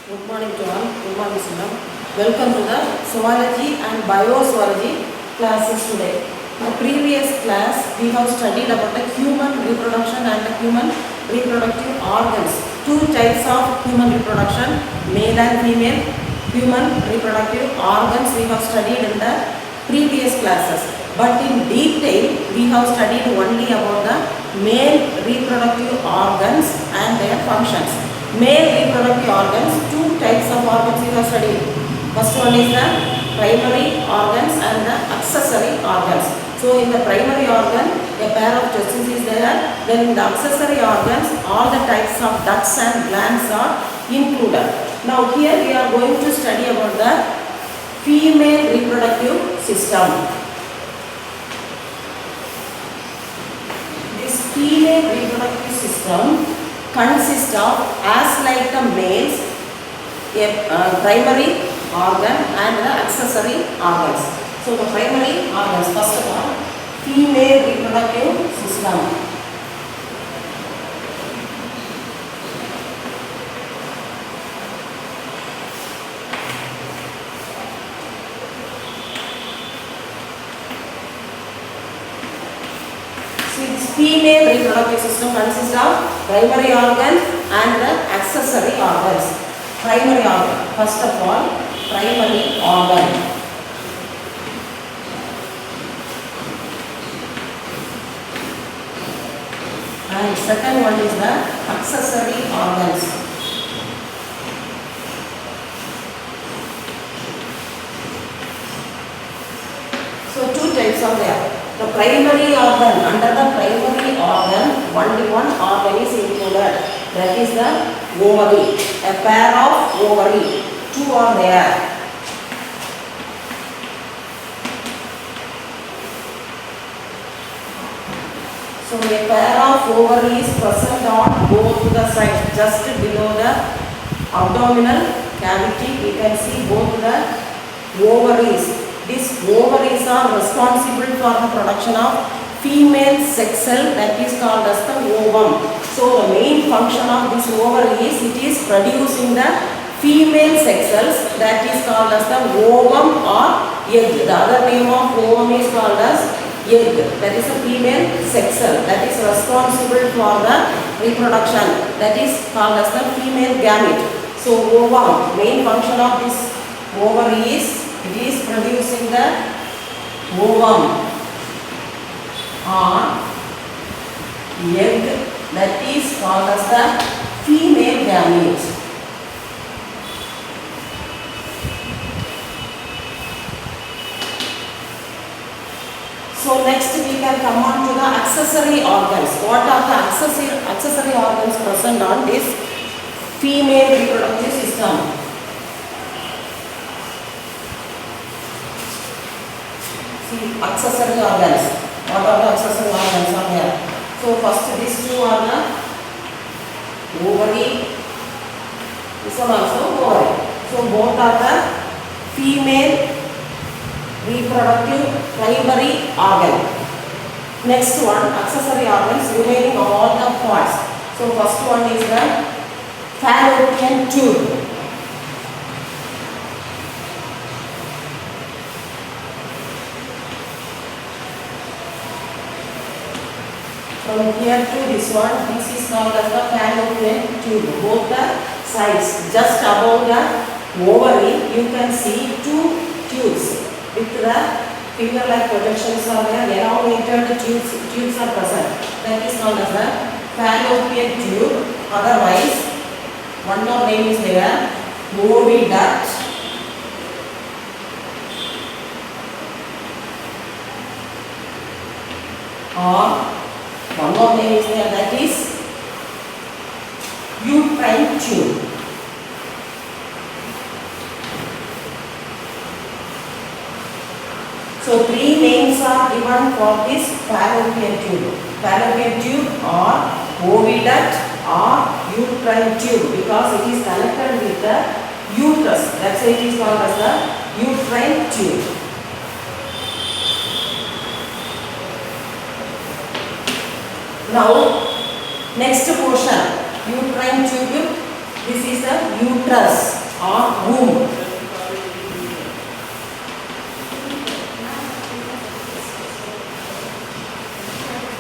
Good morning to all. Good morning, Sunam. Welcome to the zoology and biozoology classes today. In the previous class, we have studied about the human reproduction and the human reproductive organs. Two types of human reproduction, male and female. Human reproductive organs we have studied in the previous classes. But in detail, we have studied only about the male reproductive organs and their functions. Male reproductive organs, two types of organs we have studied. First one is the primary organs and the accessory organs. So in the primary organ, a pair of testes is there. Then in the accessory organs, all the types of ducts and glands are included. Now here we are going to study about the female reproductive system. This female reproductive system consists of, as like the males, a primary organ and the accessory organs. So the primary organs, first of all, female reproductive system. Female reproductive system consists of primary organ and the accessory organs. Primary organ, first of all, primary organ. And second one is the accessory organs. So two types are there. The primary organ, under the primary organ, only one organ is included. That is the ovary. A pair of ovary. Two are there. So a pair of ovary is present on both the sides, just below the abdominal cavity. We can see both the ovaries. These ovaries are responsible for the production of female sex cell, that is called as the ovum. So the main function of this ovary is it is producing the female sex cells, that is called as the ovum or egg. The other name of ovum is called as egg. That is a female sex cell that is responsible for the reproduction, that is called as the female gamete. So ovum, main function of this ovary is it is producing the ovum or egg, that is called as the female gamete. So next we can come on to the accessory organs. What are the accessory organs present on this female reproductive system? See, accessory organs. What are the accessory organs are here? So first these two are the ovary. This one also ovary. So both are the female reproductive primary organ. Next one, accessory organs remaining all the parts. So first one is the fallopian tube. From here to this one, this is called as the fallopian tube. Both the sides, just above the ovary, you can see two tubes with the finger-like projections are there. Elongated tubes are present. That is called as the fallopian tube. Otherwise, one more name is there, oviduct. Or one more name is there, that is uterine tube. So three names are given for this fallopian tube. Fallopian tube or oviduct or uterine tube, because it is connected with the uterus. That's why it is called as the uterine tube. Now, next portion, uterine tube. This is the uterus. or womb.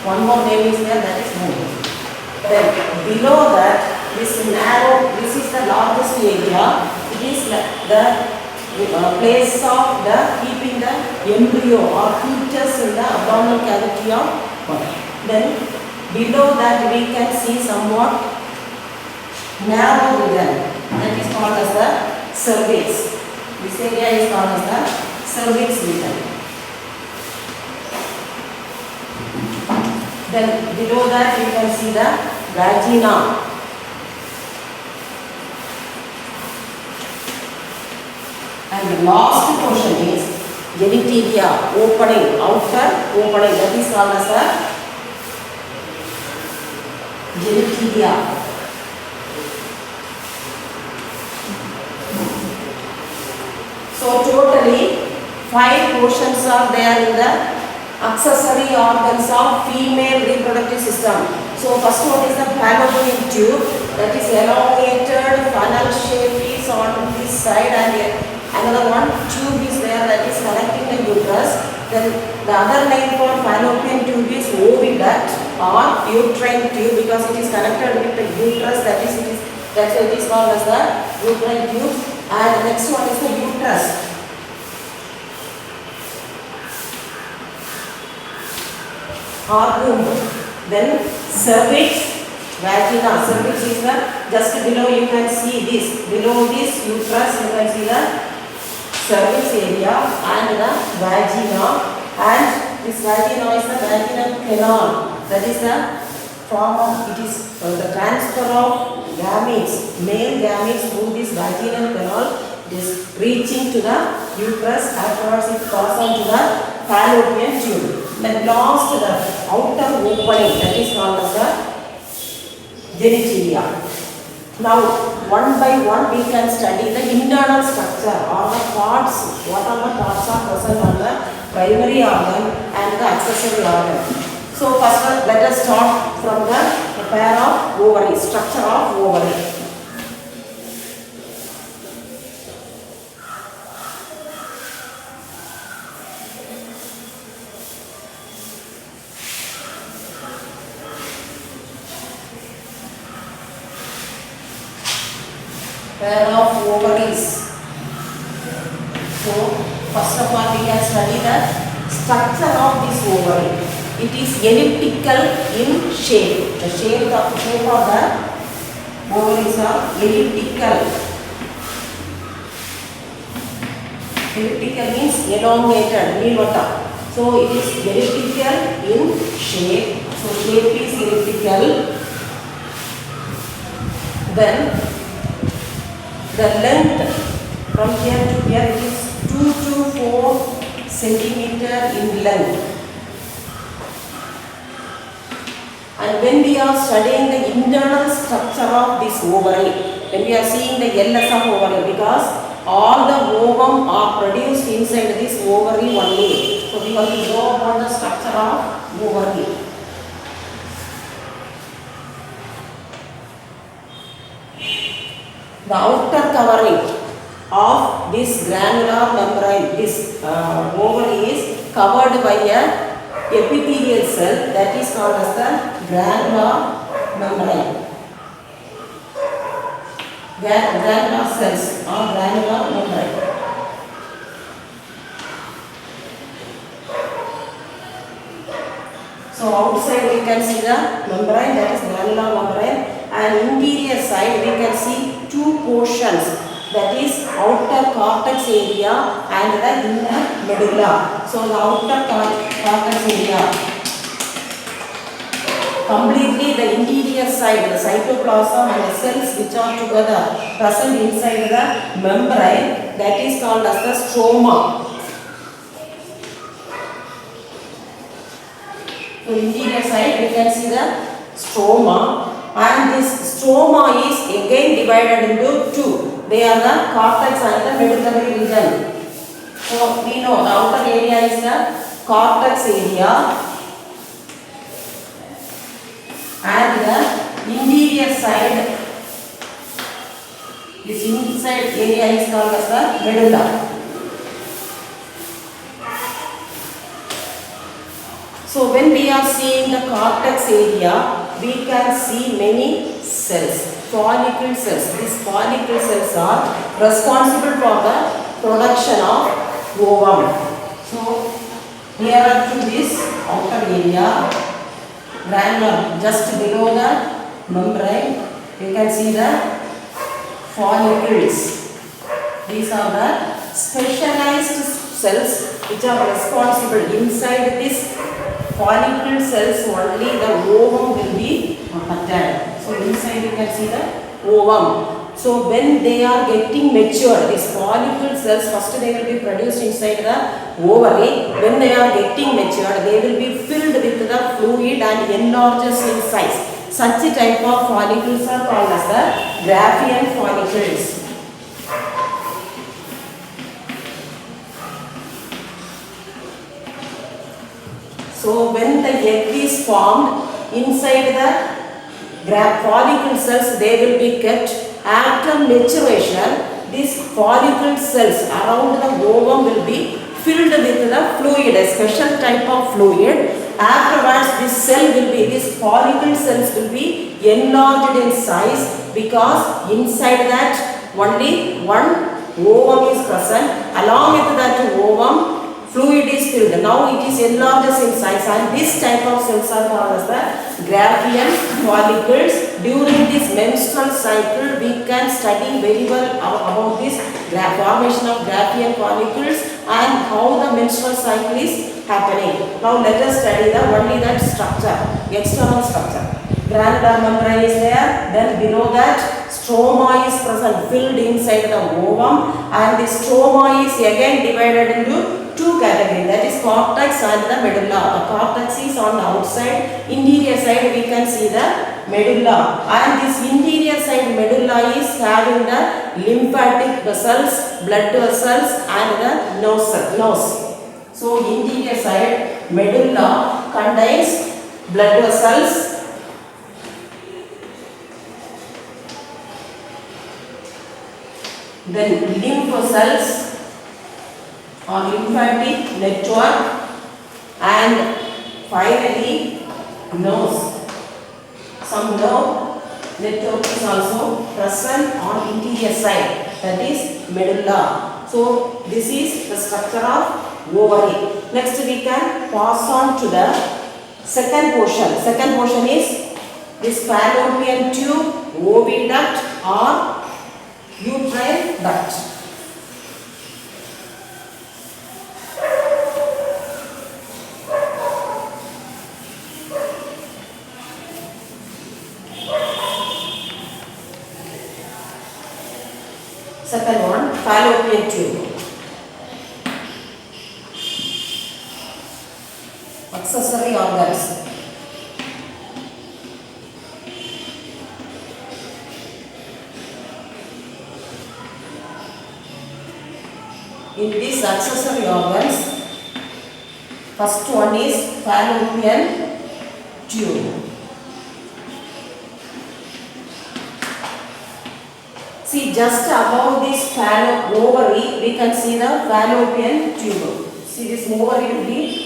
One more name is there, that is womb. Then below that, this narrow, this is the largest area. It is the place of the keeping the embryo or fetus in the abdominal cavity of mother. Then below that we can see somewhat narrow region, that is called as the cervix. This area is called as the cervix region. Then below that you can see the vagina. And the last portion is genitalia, opening, outer opening, that is called as the genitalia. So totally 5 portions are there in the accessory organs of female reproductive system. So first one is the fallopian tube, that is elongated funnel shape is on this side, and another one tube is there that is connecting the uterus. Then the other name for fallopian tube is oviduct or uterine tube because it is connected with the uterus, that's why it is called as the uterine tube. And the next one is the uterus. Or womb. Then cervix, vagina. Cervix is the just below you can see this. Below this uterus you can see the cervix area and the vagina. And this vagina is the vaginal canal. That is the form of, it is the transfer of gametes, male gametes through this vaginal canal. It is reaching to the uterus, afterwards it passes on to the fallopian tube. Then last the outer opening, that is called as the genitalia. Now one by one we can study the internal structure or the parts, what are the parts are present on the primary organ and the accessory organ. So first let us start from the pair of ovary, structure of ovary. Pair of ovaries. So first of all we can study the structure of this ovary. It is elliptical in shape. The shape of the ovaries are elliptical. Elliptical means elongated, nilvata. So it is elliptical in shape. So shape is elliptical. Then the length from here to here it is 2 to 4 centimeter in length. And when we are studying the internal structure of this ovary, when we are seeing the LS of ovary, because all the ovum are produced inside this ovary only. So we have to go upon the structure of ovary. The outer covering of this granular membrane, this ovary is covered by a epithelial cell, that is called as the granular membrane. Granular cells or granular membrane. So outside we can see the membrane, that is granular membrane, and interior side we can see 2 portions, that is outer cortex area and the inner medulla. So the outer cortex area, completely the interior side, the cytoplasm and the cells which are together present inside the membrane, that is called as the stroma. So interior side we can see the stroma, and this stroma is again divided into 2. They are the cortex and the medullary region. So we know the outer area is the cortex area and the interior side This inside area is called as the medulla. So when we are seeing the cortex area, we can see many cells, follicle cells. These follicle cells are responsible for the production of ovum. So nearer to this outer area, granular, just below the membrane, you can see the follicles. These are the specialized cells which are responsible. Inside this follicle cells only the ovum will be attached. So inside you can see the ovum. So when they are getting mature, these follicle cells first they will be produced inside the ovary. When they are getting matured, they will be filled with the fluid and enlarges in size. Such a type of follicles are called as the Graafian follicles. So when the egg is formed, inside the follicle cells they will be kept. After maturation, these follicle cells around the ovum will be filled with the fluid, a special type of fluid. Afterwards, these follicle cells will be enlarged in size because inside that only one ovum is present. Along with that ovum, fluid is filled. Now it is enlarged in size, and this type of cells are called as the Graafian follicles. During this menstrual cycle, we can study very well about this formation of Graafian follicles and how the menstrual cycle is happening. Now let us study only that structure, external structure. Granular membrane is there, then below that stroma is present, filled inside the ovum, and the stroma is again divided into two categories, that is cortex and the medulla. The cortex is on the outside, interior side we can see the medulla, and this interior side medulla is having the lymphatic vessels, blood vessels and the nose. So interior side medulla contains blood vessels, then lymph cells or lymphatic network, and finally nose. Some nerve network is also present on interior side, that is medulla. So this is the structure of ovary. Next we can pass on to the second portion. Second portion is this fallopian tube, oviduct or uterine duct. Second one, fallopian tube. Accessory organs. In these accessory organs, first one is fallopian tube. See, just above this ovary, we can see the fallopian tube. See, this ovary will be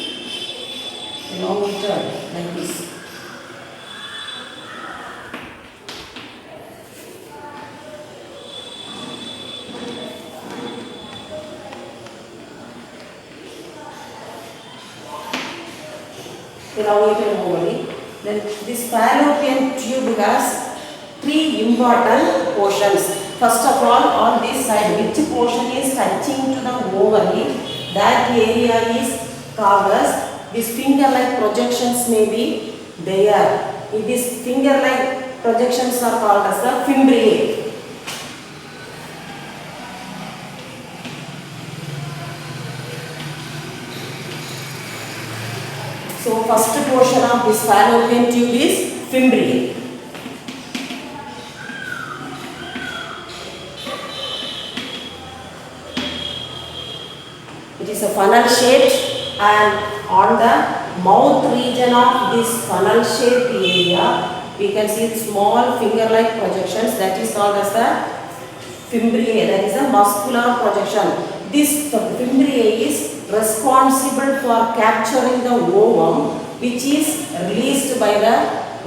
elongated like this. Elongated ovary. Then this fallopian tube has three important portions. First of all, on this side, which portion is touching to the ovary, that area is called as, these finger-like projections may be there. These finger-like projections are called as the fimbriae. So first portion of this fallopian tube is fimbriae. It is a funnel shaped, and on the mouth region of this funnel shaped area we can see small finger like projections, that is called as the fimbriae, that is a muscular projection. This fimbriae is responsible for capturing the ovum which is released by the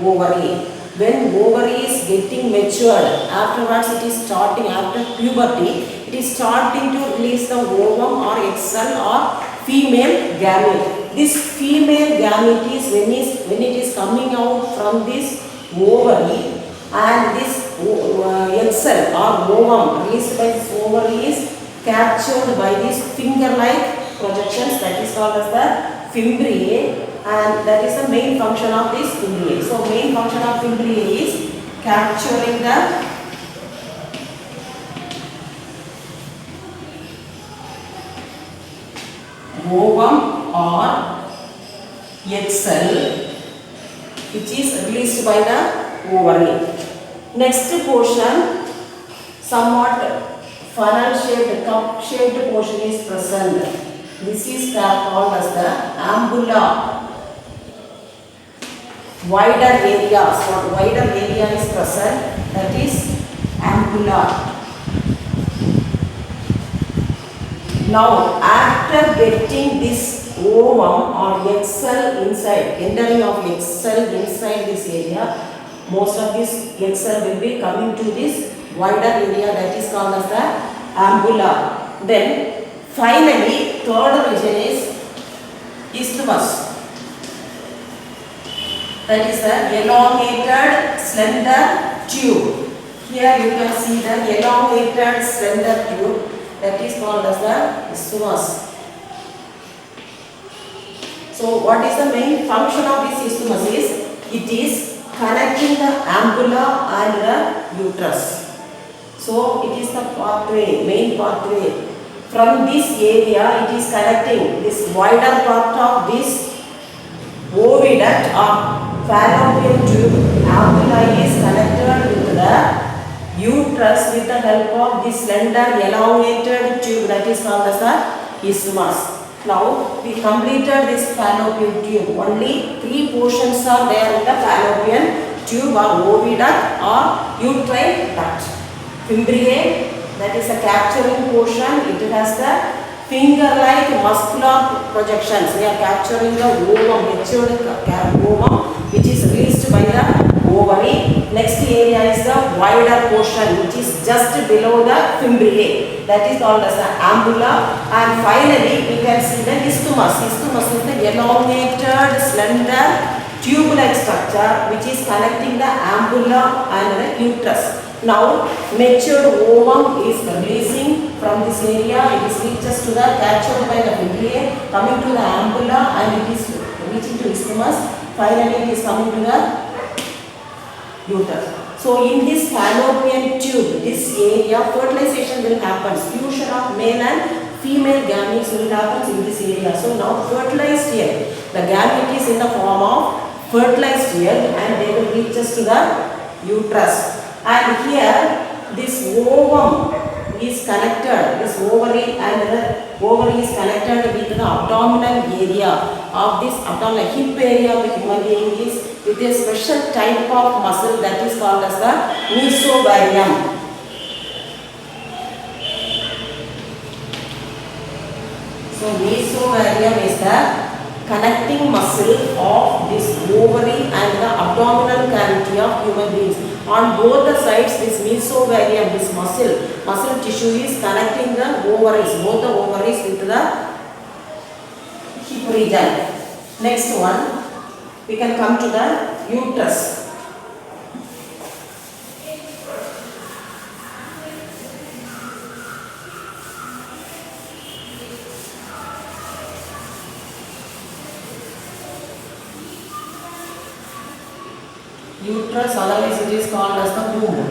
ovary. When ovary is getting matured, afterwards it is starting after puberty, it is starting to release the ovum or egg cell or female gamete. This female gamete is when it is coming out from this ovary, and this egg cell or ovum released by this ovary is captured by these finger-like projections, that is called as the fimbriae, and that is the main function of this fimbriae. So main function of fimbriae is capturing the ovum or egg cell which is released by the ovary. Next portion, somewhat funnel shaped, cup shaped portion is present. This is called as the ampulla. Wider areas, what wider area is present, that is ampulla. Now after getting this ovum or egg cell inside, entering of egg cell inside this area, most of this egg cell will be coming to this wider area, that is called as the ampulla. Then finally third region is isthmus. That is the elongated slender tube. Here you can see the elongated slender tube, that is called as the isthmus. So what is the main function of this isthmus is, it is connecting the ampulla and the uterus. So it is the pathway, main pathway. From this area it is connecting this wider part of this oviduct or fallopian tube. Ampulla is connected with the uterus with the help of this slender elongated tube, that is called as the isthmus. Now we completed this fallopian tube. Only three portions are there in the fallopian tube, or oviduct or uterine duct. Fimbriae, that is a capturing portion. It has the finger-like muscular projections. We are capturing the ovum, matured ovum, which is released by the ovary. Next area is the wider portion, which is just below the fimbriae. That is called as the ampulla. And finally, we can see the isthmus. Isthmus is the elongated, slender, tube-like structure which is connecting the ampulla and the uterus. Now, matured ovum is releasing from this area. It is reaches to the captured by the fimbriae, coming to the ampulla, and it is reaching to isthmus. Finally, it is coming to the uterus. So, in this fallopian tube, this area, fertilization will happen. Fusion of male and female gametes will happen in this area. So, now fertilized egg. The gamete is in the form of fertilized egg, and they will reach us to the uterus. And here this ovum is connected, this ovary and the ovary is connected with the abdominal area of this abdominal hip area of the human being is with a special type of muscle, that is called as the mesovarium. So mesovarium is the connecting muscle of this ovary and the abdominal cavity of human beings. On both the sides, this mesovarium, this muscle tissue is connecting the ovaries, both the ovaries with the hip region. Next one, we can come to the uterus. Uterus, otherwise it is called as the womb.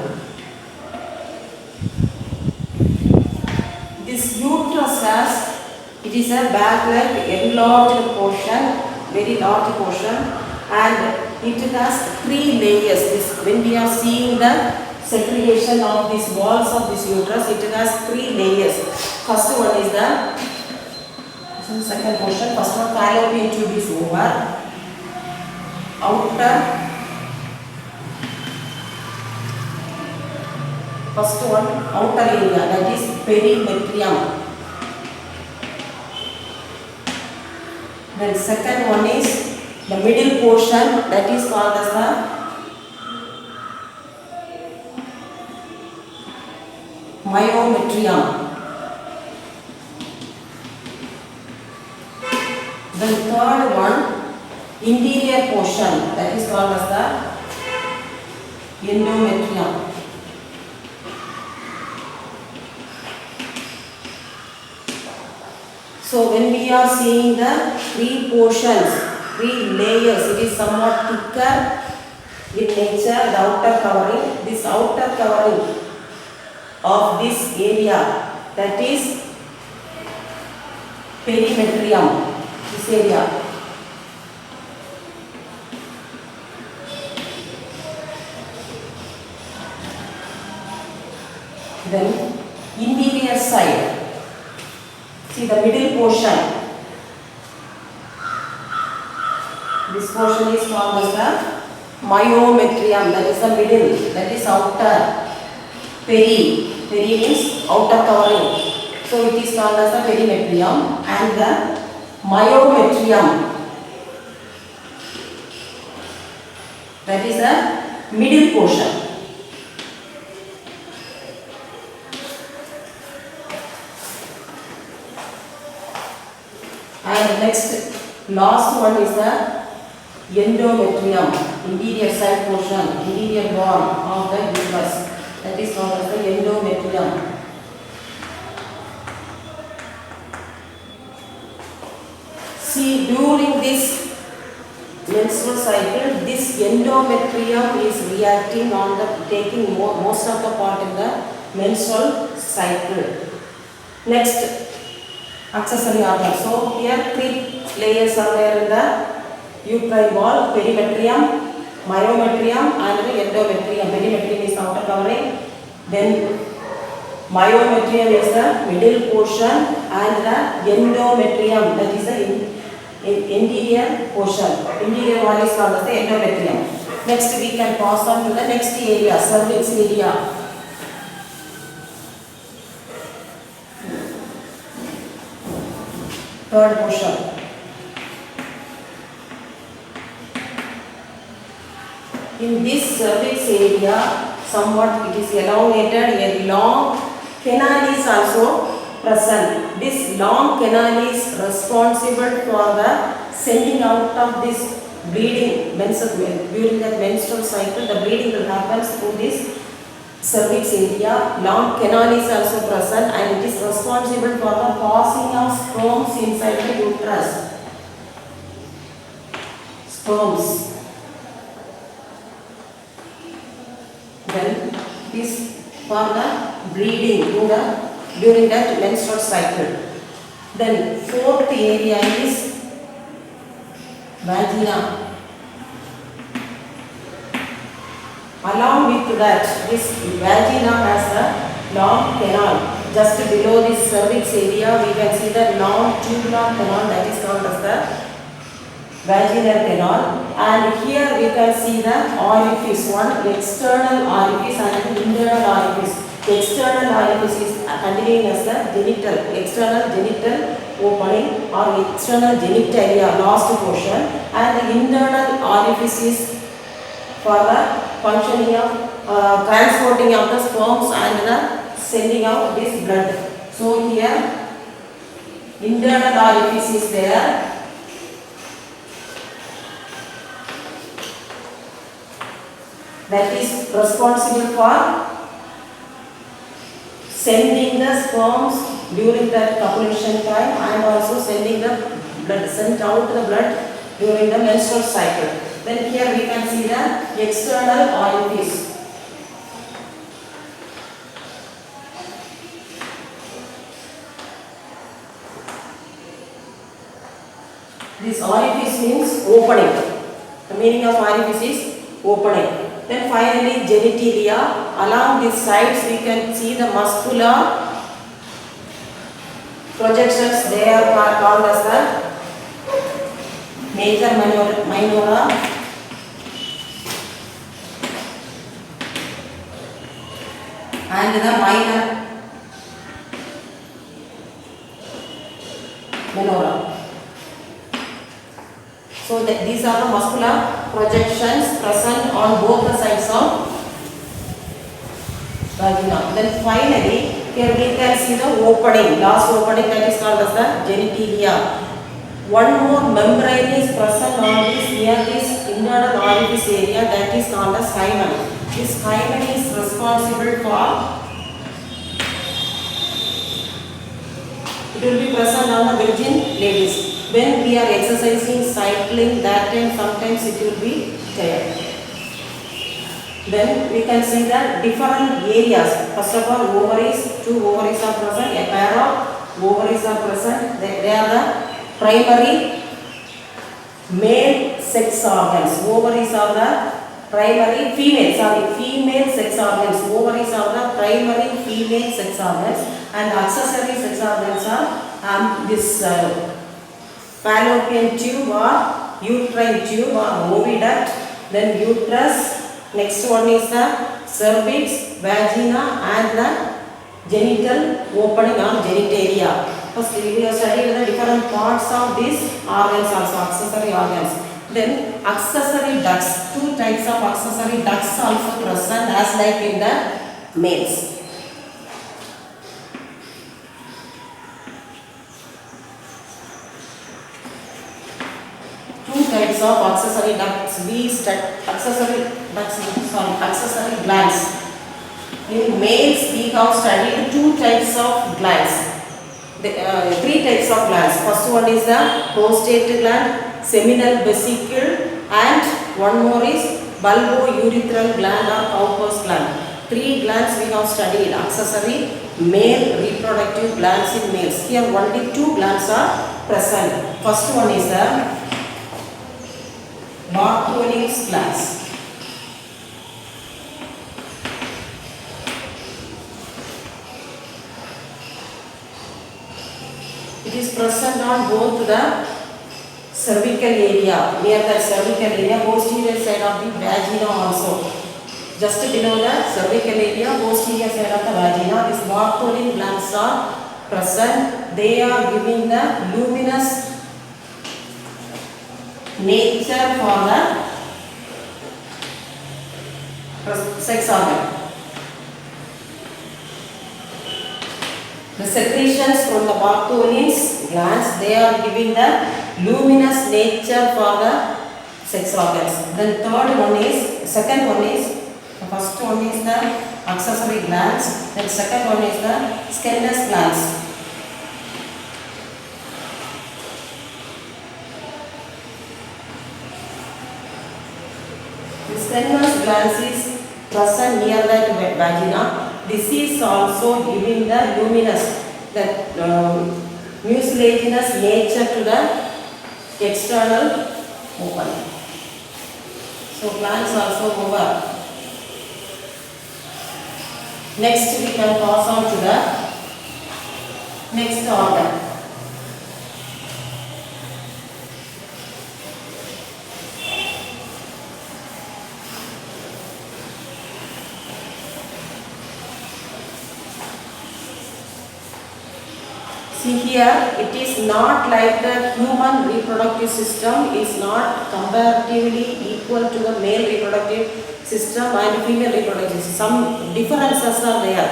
This uterus has, it is a bag-like enlarged portion, very large portion, and it has three layers. This, when we are seeing the segregation of these walls of this uterus, it has three layers. First one is the second portion. First one, fallopian tube is over. Outer First one, outer area, that is perimetrium. Then second one is the middle portion, that is called as the myometrium. Then third one, interior portion, that is called as the endometrium. So when we are seeing the three portions, three layers, it is somewhat thicker in nature, the outer covering. This outer covering of this area, that is perimetrium, this area. Then interior side, see the middle portion. This portion is called as the myometrium, that is the middle, that is outer. Peri means outer covering. So it is called as the perimetrium, and the myometrium, that is the middle portion. And next, last one is the endometrium, interior side portion, interior wall of the uterus, that is called as the endometrium. See, during this menstrual cycle, this endometrium is reacting on the, taking most of the part in the menstrual cycle. Next, accessory organs. So here three layers are there in the uterine wall: perimetrium, myometrium, and the endometrium. Perimetrium is outer covering, then myometrium is the middle portion, and the endometrium, that is the interior portion. Interior wall is called as the endometrium. Next we can pass on to the next area, cervix area. Third portion. In this cervix area, somewhat it is elongated, a long canal is also present. This long canal is responsible for the sending out of this bleeding. During the menstrual cycle, the bleeding will happen through this cervix area. Long canal is also present, and it is responsible for the passing of sperms inside the uterus. Sperms. Then this for the bleeding during that menstrual cycle. Then fourth area is vagina. Along with that, this vagina has a long canal. Just below this cervix area, we can see the long tubular canal, that is called as the vaginal canal. And here we can see the orifice, one external orifice and the internal orifice. The external orifice is continuing as the genital, external genital opening or external genitalia, last portion, and the internal orifice is for the functioning of transporting of the sperms and the sending out this blood. So here internal orifice is there. That is responsible for sending the sperms during that copulation time, and also sending the blood, sent out the blood during the menstrual cycle. Then here we can see the external orifice. This orifice means opening. The meaning of orifice is opening. Then finally genitalia. Along these sides we can see the muscular projections. They are called as the major minora. and the minor minora. So these are the muscular projections present on both the sides of vagina. Then finally, here we can see the opening, last opening, that is called as the genitalia. One more membrane is present on this near this internal orifice area, that is called as hymen. This hymen is responsible for, it will be present on the virgin ladies. When we are exercising, cycling, that time sometimes it will be there. Then we can see the different areas. First of all, ovaries, 2 ovaries are present, a pair of ovaries are present. They are the primary male sex organs. Ovaries are the primary female sex organs. Ovaries are the primary female sex organs, and accessory sex organs are this fallopian tube or uterine tube or oviduct, then uterus. Next one is the cervix, vagina, and the genital opening or genitalia. First we have studied the different parts of these organs, also accessory organs. Then accessory ducts, 2 types of accessory ducts also present as like in the males. Types of accessory ducts, accessory glands. In males, we have studied 2 types of glands. 3 types of glands. First one is the prostate gland, seminal vesicle, and one more is bulbourethral gland or Cowper's gland. 3 glands we have studied, accessory male reproductive glands in males. Here only 2 glands are present. First one is the Bartholin's glands. It is present on both the cervical area, near the cervical area, posterior side of the vagina also. Just below the cervical area, posterior side of the vagina, these Bartholin glands are present. They are giving the luminous nature for the sex organ. The secretions from the Bartholin's glands, they are giving the luminous nature for the sex organs. Then second one is, the first one is the accessory glands, then second one is the Skender's glands. The Skender's glands is present near the vagina. This is also giving the luminous, mucilaginous nature to the external opening. So glands also over. Next we can pass on to the next organ. See here, it is not like the human reproductive system is not comparatively equal to the male reproductive system and female reproductive system. Some differences are there.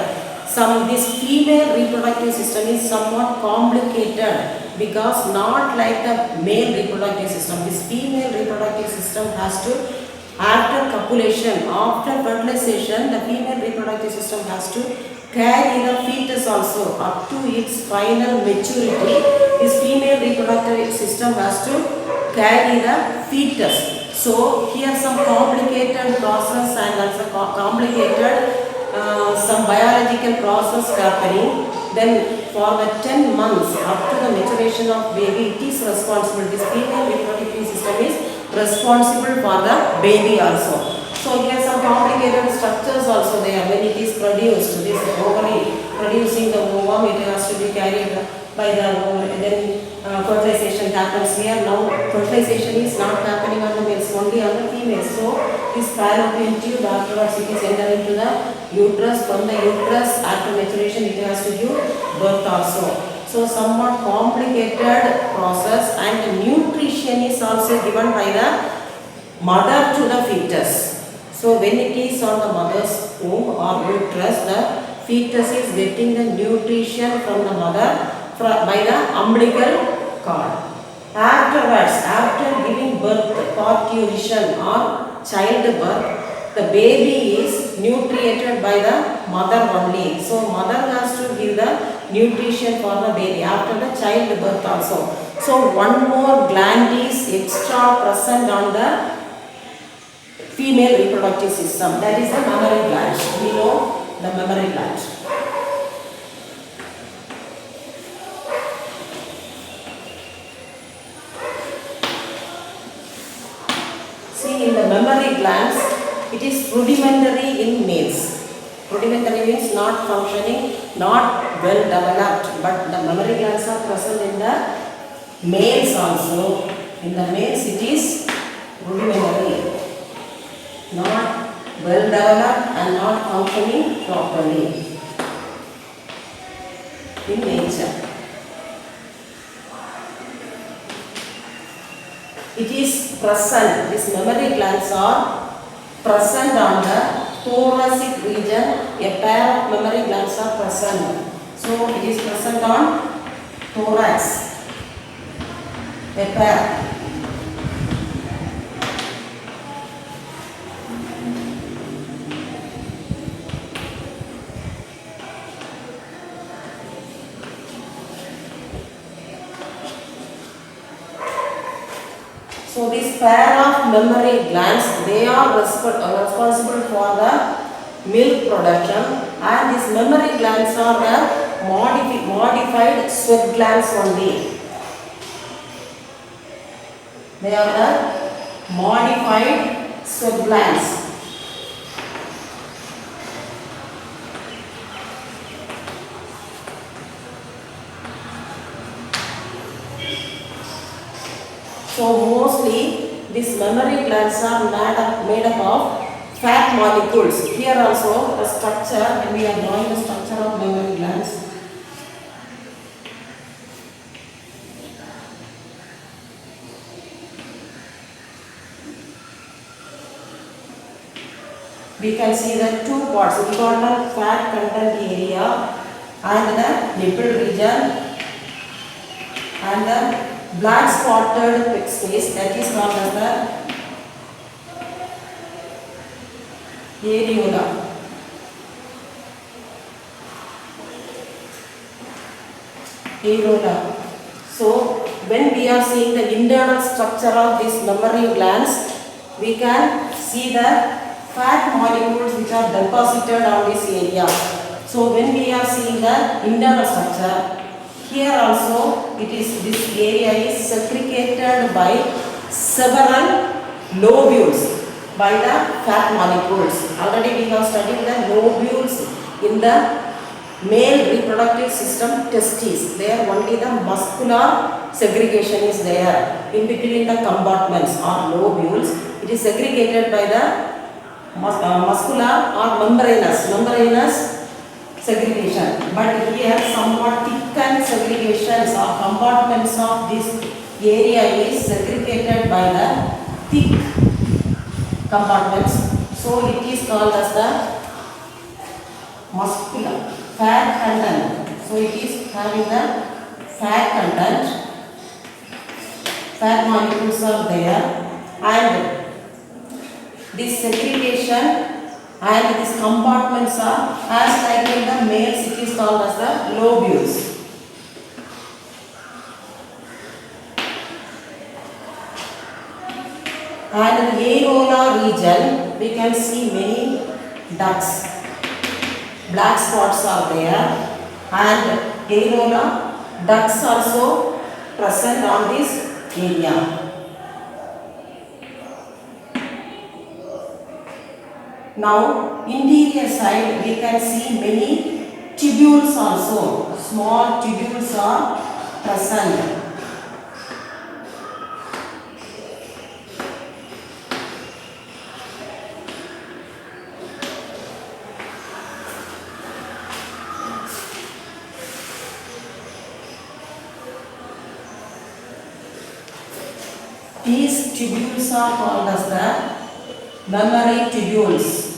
This female reproductive system is somewhat complicated because not like the male reproductive system. This female reproductive system has to, after copulation, after fertilization, the female reproductive system has to carry the fetus also up to its final maturity. This female reproductive system has to carry the fetus. So here some complicated process and also complicated some biological process happening. Then for the 10 months up to the maturation of baby, it is responsible. This female reproductive system is responsible for the baby also. So here some complicated structures also there when it is produced. This ovary producing the ovum, it has to be carried by the fertilization happens here. Now fertilization is not happening on the males, only on the females. So this fallopian tube afterwards it is enter into the uterus. From the uterus after maturation it has to give birth also. So somewhat complicated process, and nutrition is also given by the mother to the fetus. So when it is on the mother's womb or uterus, the fetus is getting the nutrition from the mother by the umbilical cord. Afterwards, after giving birth, parturition or childbirth, the baby is nutrited by the mother only. So mother has to give the nutrition for the baby after the childbirth also. So one more gland is extra present on the female reproductive system, that is the mammary gland. We know the mammary gland. See, in the mammary glands, it is rudimentary in males. Rudimentary means not functioning, not well developed, but the mammary glands are present in the males also. In the males it is rudimentary, not well developed and not functioning properly in nature. It is present, these mammary glands are present on the thoracic region. A pair of mammary glands are present. So it is present on thorax, a pair. So this pair of mammary glands, they are responsible for the milk production, and these mammary glands are the modified sweat glands only. They are the modified sweat glands. So mostly these mammary glands are made up of fat molecules. Here also the structure, when we are drawing the structure of mammary glands, we can see the two parts, important fat content area and the nipple region, and the black spotted quick space, that is called as the areola. Areola. So when we are seeing the internal structure of these mammary glands, we can see the fat molecules which are deposited on this area. So when we are seeing the internal structure, here also it is, this area is segregated by several lobules by the fat molecules. Already we have studied the lobules in the male reproductive system testes. There only the muscular segregation is there. In between the compartments or lobules, it is segregated by the muscular or membranous segregation. But here somewhat thickened segregations or compartments of this area is segregated by the thick compartments. So it is called as the muscular fat content. So it is having the fat content. Fat molecules are there, and this segregation and these compartments are, as like in the males, it is called as the lobules. And in the areola region, we can see many ducts. Black spots are there, and areola ducts also present on this area. Now, interior side we can see many tubules also, small tubules are present. These tubules are called as the memory tubules.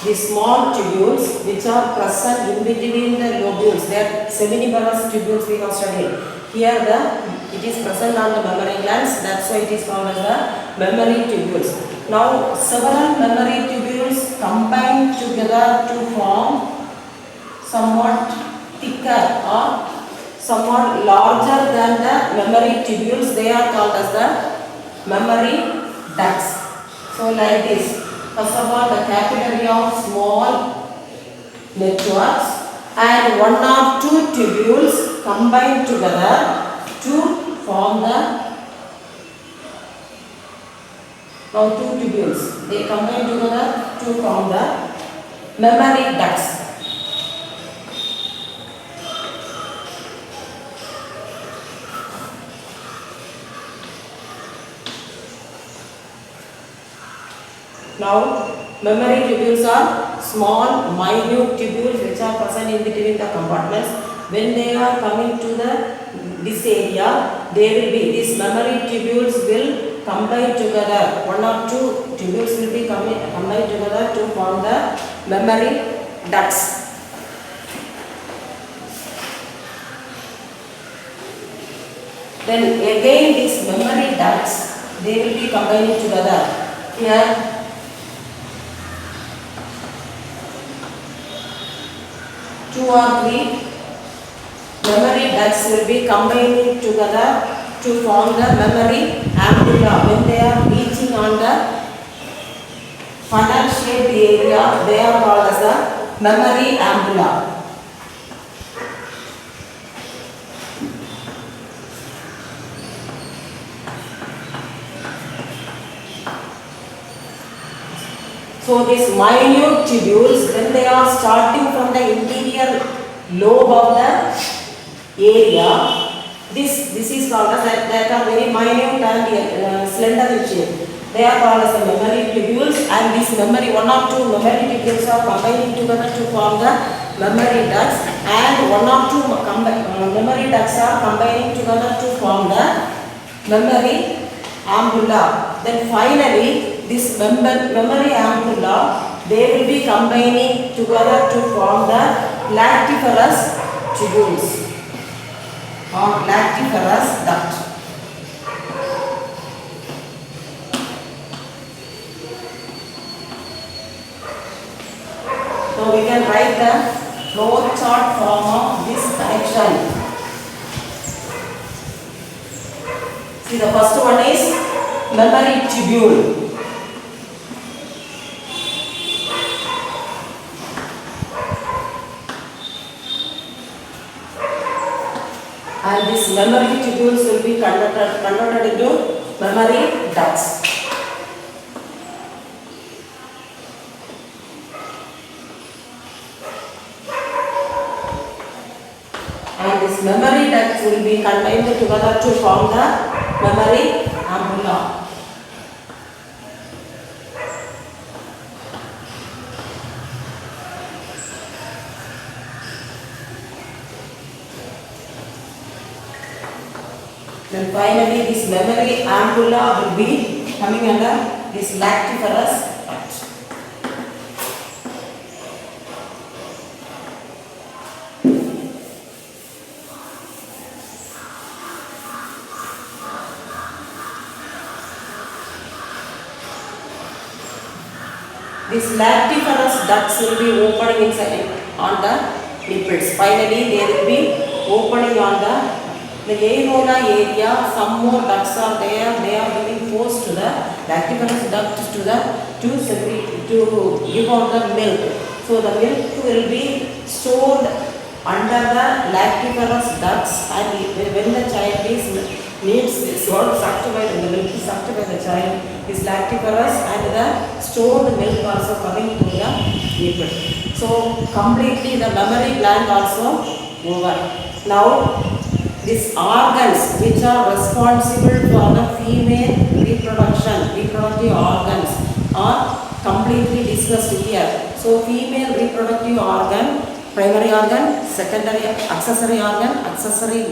The small tubules which are present in between the lobules, they are seminiferous tubules we have studied. Here it is present on the memory glands, that's why it is called as the memory tubules. Now several memory tubules combine together to form somewhat thicker or somewhat larger than the memory tubules. They are called as the memory ducts. So like this. First of all, the capillary of small networks and one or two tubules combine together to form the two tubules. They combine together to form the memory ducts. Now, memory tubules are small, minute tubules which are present in between the compartments. When they are coming to this area, these memory tubules will combine together. One or two tubules will be combined together to form the memory ducts. Then again these memory ducts, they will be combining together. Here, two or three memory ducts will be combining together to form the memory ampulla. When they are reaching on the funnel shaped area, they are called as the memory ampulla. So these minute tubules, when they are starting from the interior lobe of the area, this is called as that are very minute and slender in shape. They are called as the memory tubules, and this one or two memory tubules are combining together to form the memory ducts, and one or two memory ducts are combining together to form the memory ampulla. Then finally, this memory ampulla, they will be combining together to form the lactiferous tubules or lactiferous duct. So we can write the flow chart form of this connection. See, the first one is memory tubule. And these memory tubules will be converted into memory ducts. And these memory ducts will be combined together to form the memory ampulla. Then finally this memory ampulla will be coming under this lactiferous duct. These lactiferous ducts will be opening inside on the nipples. Finally, they will be opening on the areola area. Some more ducts are there. They are giving force to the lactiferous ducts to give out the milk. So the milk will be stored under the lactiferous ducts, and when the child is needs is what sucked by the milk is sucked by the child is lactiferous, and the stored milk also coming to the liquid. So completely the mammary gland also over. Now these organs which are responsible for the female reproductive organs are completely discussed here. So female reproductive organ, primary organ, secondary accessory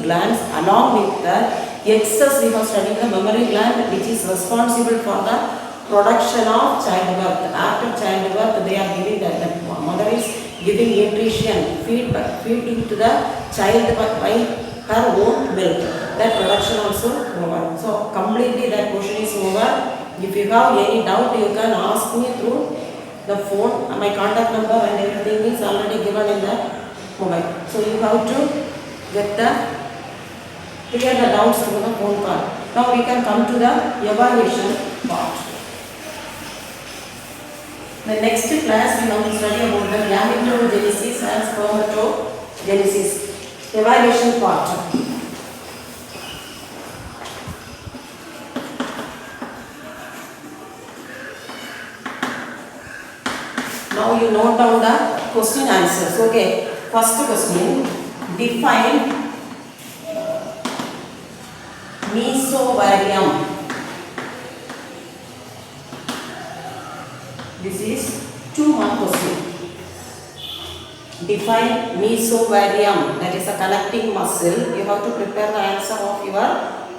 glands, along with the excess we have studied the mammary gland which is responsible for the production of childbirth. After childbirth they are giving the mother is giving nutrition, feeding to the child by her own milk. That production also over. So completely that portion is over. If you have any doubt you can ask me through the phone. My contact number and everything is already given in the mobile. So you have to get the clear the doubts through the phone call. Now we can come to the evaluation part. The next class we have to study about the gametogenesis and spermatogenesis. Evaluation part. Now you note down the question answers. Okay. First question. Define mesovarium. This is 2-mark question. Define mesovarium. That is a connecting muscle. You have to prepare the answer of your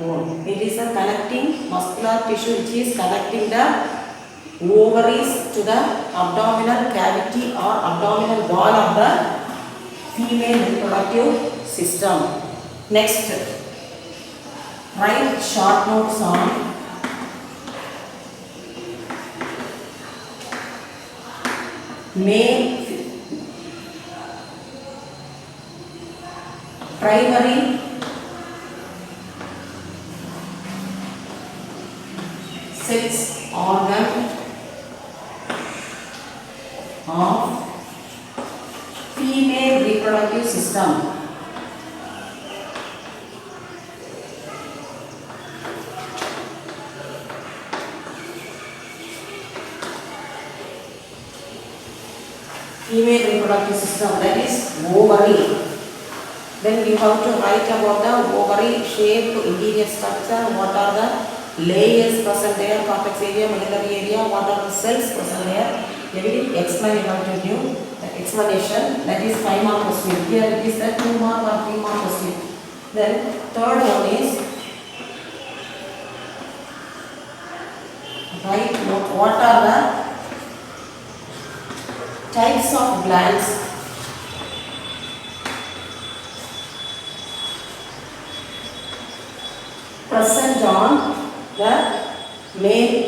own. It is a connecting muscular tissue which is connecting the ovaries to the abdominal cavity or abdominal wall of the female reproductive system. Next, write short notes on male primary sex organ of female reproductive system. Female reproductive system, that is ovary. Then you have to write about the ovary shape, interior structure, what are the layers present there, cortex area, medullary area, what are the cells present there. Every explain you have to give the explanation. That is 5-mark question. Here it is the 2-mark or 3-mark question. Then third one is write what are the types of glands present on the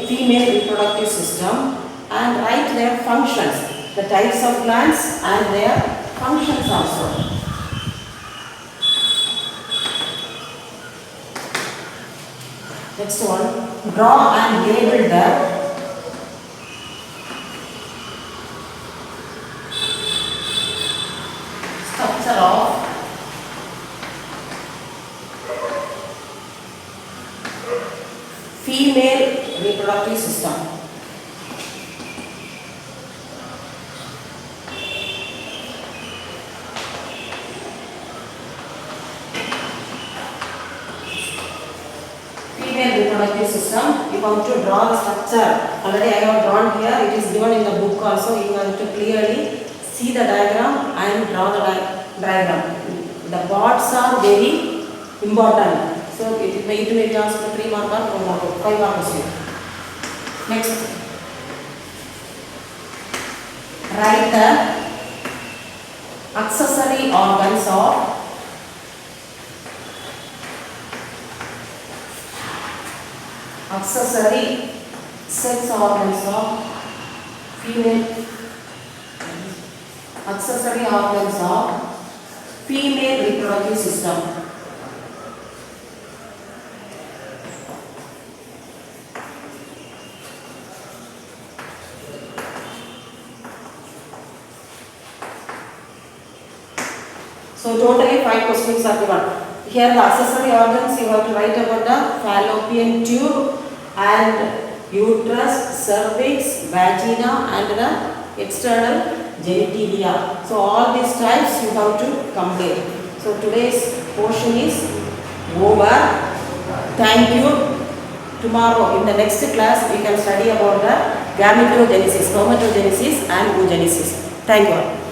female reproductive system, and write their functions, the types of glands and their functions also. Next one, draw and label the structure of female reproductive system. Female reproductive system, you have to draw the structure. Already I have drawn here, it is given in the book also. You have to clearly see the diagram and draw the diagram. The parts are very important. So it may be asked for 3-mark or 4-mark, 5-mark question. Next, write the accessory organs of accessory sex organs of female accessory organs of female reproductive system. So totally 5 questions are given. Here the accessory organs you have to write about the fallopian tube and uterus, cervix, vagina and the external genitalia. So all these types you have to complete. So today's portion is over. Thank you. Tomorrow in the next class we can study about the gametogenesis, spermatogenesis and oogenesis. Thank you all.